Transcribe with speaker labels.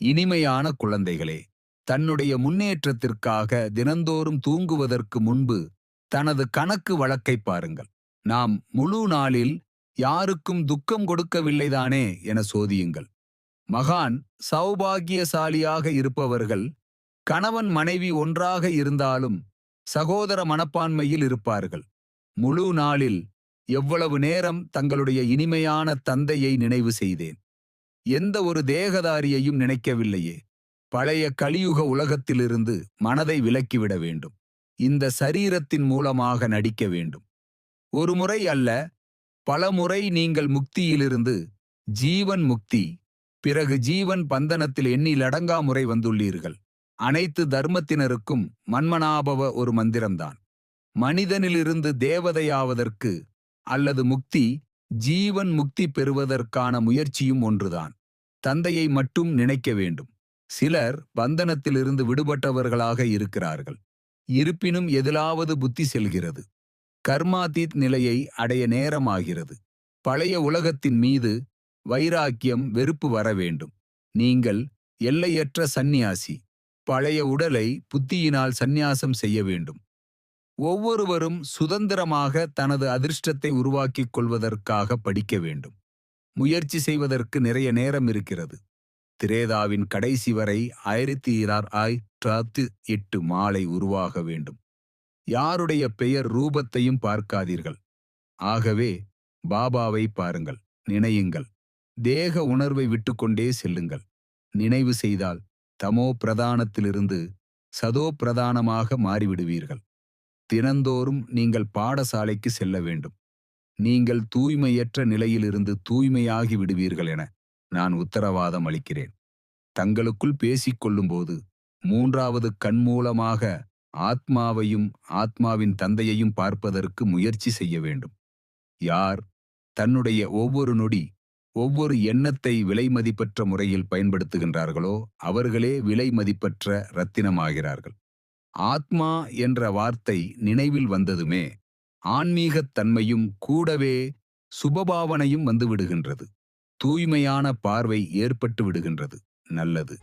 Speaker 1: இனிமையான குழந்தைகளே, தன்னுடைய முன்னேற்றத்திற்காக தினந்தோறும் தூங்குவதற்கு முன்பு தனது கணக்கு வழக்கை பாருங்கள். நாம் முழு நாளில் யாருக்கும் துக்கம் கொடுக்கவில்லைதானே என சோதியுங்கள். மகான் சௌபாகியசாலியாக இருப்பவர்கள் கணவன் மனைவி ஒன்றாக இருந்தாலும் சகோதர மனப்பான்மையில் இருப்பார்கள். முழு நாளில் எவ்வளவு நேரம் தங்களுடைய இனிமையான தந்தையை நினைவு செய்தேன். எந்த ஒரு தேகதாரியையும் நினைக்கவில்லையே. பழைய கலியுக உலகத்திலிருந்து மனதை விலக்கிவிட வேண்டும். இந்த சரீரத்தின் மூலமாக நடிக்க வேண்டும். ஒரு முறை அல்ல, பல முறை நீங்கள் முக்தியிலிருந்து ஜீவன் முக்தி, பிறகு ஜீவன் பந்தனத்தில் எண்ணிலடங்கா முறை வந்துள்ளீர்கள். அனைத்து தர்மத்தினருக்கும் மன்மனாபவ ஒரு மந்திரம்தான். மனிதனிலிருந்து தேவதையாவதற்கு அல்லது முக்தி, ஜீவன் முக்தி பெறுவதற்கான முயற்சியும் ஒன்றுதான். தந்தையை மட்டும் நினைக்க வேண்டும். சிலர் பந்தனத்திலிருந்து விடுபட்டவர்களாக இருக்கிறார்கள். இருப்பினும் எதிலாவது புத்தி செல்கிறது. கர்மாதீத் நிலையை அடைய நேரமாகிறது. பழைய உலகத்தின் மீது வைராக்கியம், வெறுப்பு வர வேண்டும். நீங்கள் எல்லையற்ற சந்நியாசி. பழைய உடலை புத்தியினால் சந்நியாசம் செய்ய வேண்டும். ஒவ்வொருவரும் சுதந்திரமாக தனது அதிர்ஷ்டத்தை உருவாக்கிக் கொள்வதற்காக படிக்க வேண்டும். முயற்சி செய்வதற்கு நிறைய நேரம் இருக்கிறது. திரேதாவின் கடைசி வரை 1608 மாலை உருவாக வேண்டும். யாருடைய பெயர் ரூபத்தையும் பார்க்காதீர்கள். ஆகவே பாபாவை பாருங்கள், நினையுங்கள். தேக உணர்வை விட்டுக்கொண்டே செல்லுங்கள். நினைவு செய்தால் தமோ பிரதானத்திலிருந்து சதோ பிரதானமாக மாறிவிடுவீர்கள். தினந்தோறும் நீங்கள் பாடசாலைக்கு செல்ல வேண்டும். நீங்கள் தூய்மையற்ற நிலையிலிருந்து தூய்மையாகி விடுவீர்கள் என நான் உத்தரவாதம் அளிக்கிறேன். தங்களுக்குள் பேசிக்கொள்ளும்போது மூன்றாவது கண் மூலமாக ஆத்மாவையும் ஆத்மாவின் தந்தையையும் பார்ப்பதற்கு முயற்சி செய்ய வேண்டும். யார் தன்னுடைய ஒவ்வொரு நொடி, ஒவ்வொரு எண்ணத்தை விலைமதிப்பற்ற முறையில் பயன்படுத்துகின்றார்களோ அவர்களே விலைமதிப்பற்ற இரத்தினமாகிறார்கள். ஆத்மா என்ற வார்த்தை நினைவில் வந்ததுமே ஆன்மீகத் தன்மையும் கூடவே சுபபாவனையும் வந்துவிடுகின்றது. தூய்மையான பார்வை ஏற்பட்டு விடுகின்றது. நல்லது.